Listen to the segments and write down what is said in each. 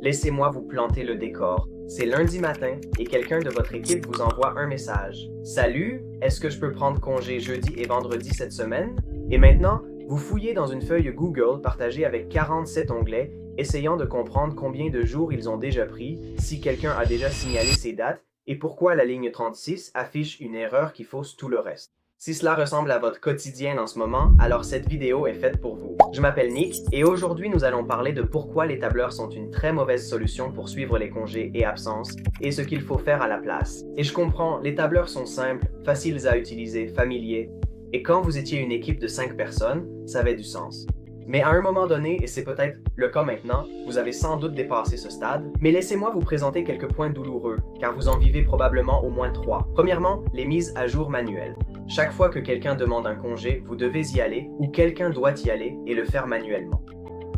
Laissez-moi vous planter le décor. C'est lundi matin et quelqu'un de votre équipe vous envoie un message. Salut, est-ce que je peux prendre congé jeudi et vendredi cette semaine? Et maintenant, vous fouillez dans une feuille Google partagée avec 47 onglets, essayant de comprendre combien de jours ils ont déjà pris, si quelqu'un a déjà signalé ces dates, et pourquoi la ligne 36 affiche une erreur qui fausse tout le reste. Si cela ressemble à votre quotidien en ce moment, alors cette vidéo est faite pour vous. Je m'appelle Nick et aujourd'hui nous allons parler de pourquoi les tableurs sont une très mauvaise solution pour suivre les congés et absences et ce qu'il faut faire à la place. Et je comprends, les tableurs sont simples, faciles à utiliser, familiers, et quand vous étiez une équipe de 5 personnes, ça avait du sens. Mais à un moment donné, et c'est peut-être le cas maintenant, vous avez sans doute dépassé ce stade, mais laissez-moi vous présenter quelques points douloureux, car vous en vivez probablement au moins 3. Premièrement, les mises à jour manuelles. Chaque fois que quelqu'un demande un congé, vous devez y aller, ou quelqu'un doit y aller, et le faire manuellement.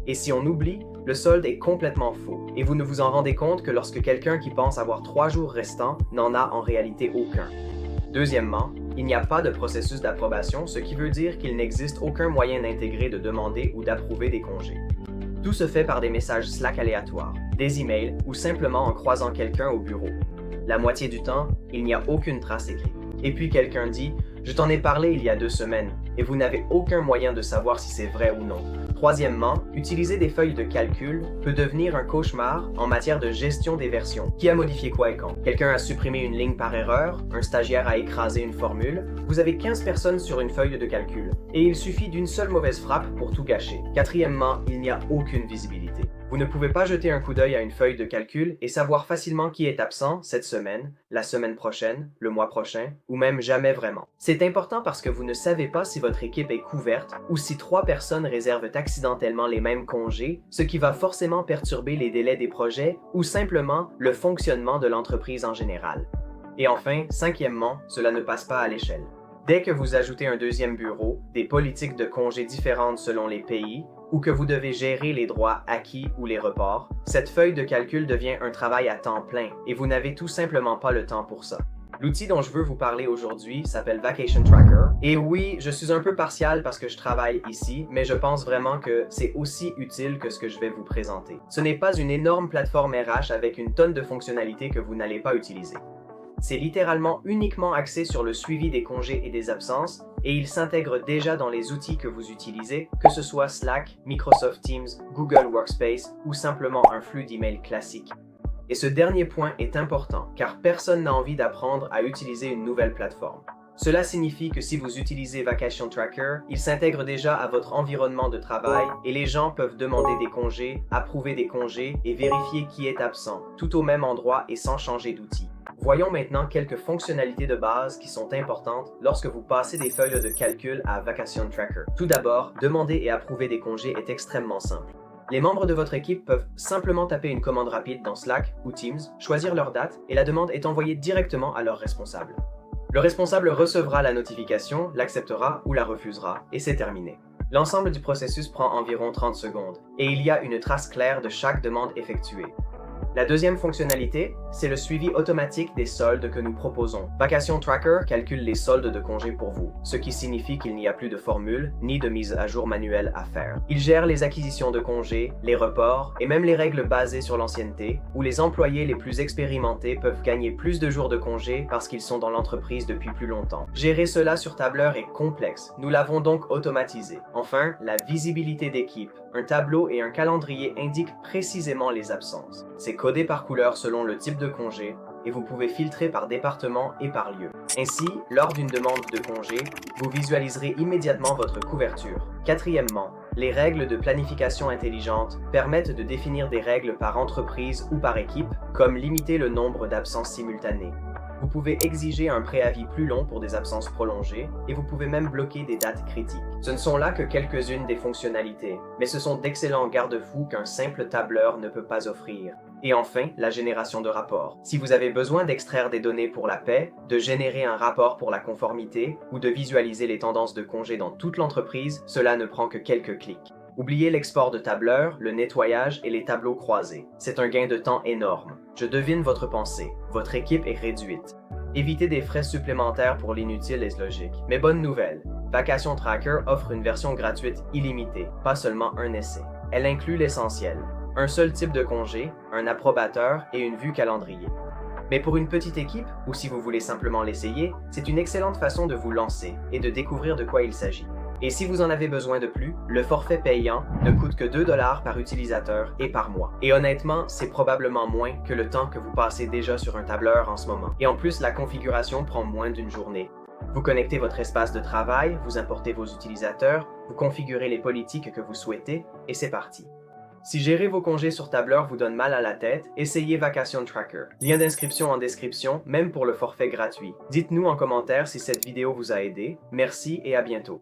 Et si on oublie, le solde est complètement faux, et vous ne vous en rendez compte que lorsque quelqu'un qui pense avoir 3 jours restants n'en a en réalité aucun. Deuxièmement, il n'y a pas de processus d'approbation, ce qui veut dire qu'il n'existe aucun moyen d'intégrer, de demander ou d'approuver des congés. Tout se fait par des messages Slack aléatoires, des emails ou simplement en croisant quelqu'un au bureau. La moitié du temps, il n'y a aucune trace écrite. Et puis quelqu'un dit « Je t'en ai parlé il y a 2 semaines » et vous n'avez aucun moyen de savoir si c'est vrai ou non. Troisièmement, utiliser des feuilles de calcul peut devenir un cauchemar en matière de gestion des versions. Qui a modifié quoi et quand? Quelqu'un a supprimé une ligne par erreur, un stagiaire a écrasé une formule, vous avez 15 personnes sur une feuille de calcul, et il suffit d'une seule mauvaise frappe pour tout gâcher. Quatrièmement, il n'y a aucune visibilité. Vous ne pouvez pas jeter un coup d'œil à une feuille de calcul et savoir facilement qui est absent cette semaine, la semaine prochaine, le mois prochain, ou même jamais vraiment. C'est important parce que vous ne savez pas si votre équipe est couverte ou si 3 personnes réservent accidentellement les mêmes congés, ce qui va forcément perturber les délais des projets ou simplement le fonctionnement de l'entreprise en général. Et enfin, cinquièmement, cela ne passe pas à l'échelle. Dès que vous ajoutez un deuxième bureau, des politiques de congés différentes selon les pays, ou que vous devez gérer les droits acquis ou les reports, cette feuille de calcul devient un travail à temps plein et vous n'avez tout simplement pas le temps pour ça. L'outil dont je veux vous parler aujourd'hui s'appelle Vacation Tracker. Et oui, je suis un peu partial parce que je travaille ici, mais je pense vraiment que c'est aussi utile que ce que je vais vous présenter. Ce n'est pas une énorme plateforme RH avec une tonne de fonctionnalités que vous n'allez pas utiliser. C'est littéralement uniquement axé sur le suivi des congés et des absences, et il s'intègre déjà dans les outils que vous utilisez, que ce soit Slack, Microsoft Teams, Google Workspace ou simplement un flux d'emails classique. Et ce dernier point est important, car personne n'a envie d'apprendre à utiliser une nouvelle plateforme. Cela signifie que si vous utilisez Vacation Tracker, il s'intègre déjà à votre environnement de travail et les gens peuvent demander des congés, approuver des congés et vérifier qui est absent, tout au même endroit et sans changer d'outil. Voyons maintenant quelques fonctionnalités de base qui sont importantes lorsque vous passez des feuilles de calcul à Vacation Tracker. Tout d'abord, demander et approuver des congés est extrêmement simple. Les membres de votre équipe peuvent simplement taper une commande rapide dans Slack ou Teams, choisir leur date et la demande est envoyée directement à leur responsable. Le responsable recevra la notification, l'acceptera ou la refusera et c'est terminé. L'ensemble du processus prend environ 30 secondes et il y a une trace claire de chaque demande effectuée. La deuxième fonctionnalité, c'est le suivi automatique des soldes que nous proposons. Vacation Tracker calcule les soldes de congés pour vous, ce qui signifie qu'il n'y a plus de formule ni de mise à jour manuelle à faire. Il gère les acquisitions de congés, les reports et même les règles basées sur l'ancienneté, où les employés les plus expérimentés peuvent gagner plus de jours de congés parce qu'ils sont dans l'entreprise depuis plus longtemps. Gérer cela sur tableur est complexe, nous l'avons donc automatisé. Enfin, la visibilité d'équipe. Un tableau et un calendrier indiquent précisément les absences. C'est codé par couleur selon le type de congé et vous pouvez filtrer par département et par lieu. Ainsi, lors d'une demande de congé, vous visualiserez immédiatement votre couverture. Quatrièmement, les règles de planification intelligente permettent de définir des règles par entreprise ou par équipe, comme limiter le nombre d'absences simultanées. Vous pouvez exiger un préavis plus long pour des absences prolongées et vous pouvez même bloquer des dates critiques. Ce ne sont là que quelques-unes des fonctionnalités, mais ce sont d'excellents garde-fous qu'un simple tableur ne peut pas offrir. Et enfin, la génération de rapports. Si vous avez besoin d'extraire des données pour la paie, de générer un rapport pour la conformité ou de visualiser les tendances de congés dans toute l'entreprise, cela ne prend que quelques clics. Oubliez l'export de tableurs, le nettoyage et les tableaux croisés. C'est un gain de temps énorme. Je devine votre pensée. Votre équipe est réduite. Évitez des frais supplémentaires pour l'inutile et logique. Mais bonne nouvelle, Vacation Tracker offre une version gratuite illimitée, pas seulement un essai. Elle inclut l'essentiel. un seul type de congé, un approbateur et une vue calendrier. Mais pour une petite équipe, ou si vous voulez simplement l'essayer, c'est une excellente façon de vous lancer et de découvrir de quoi il s'agit. Et si vous en avez besoin de plus, le forfait payant ne coûte que 2 $ par utilisateur et par mois. Et honnêtement, c'est probablement moins que le temps que vous passez déjà sur un tableur en ce moment. Et en plus, la configuration prend moins d'une journée. Vous connectez votre espace de travail, vous importez vos utilisateurs, vous configurez les politiques que vous souhaitez, et c'est parti. Si gérer vos congés sur tableur vous donne mal à la tête, essayez Vacation Tracker. Lien d'inscription en description, même pour le forfait gratuit. Dites-nous en commentaire si cette vidéo vous a aidé. Merci et à bientôt.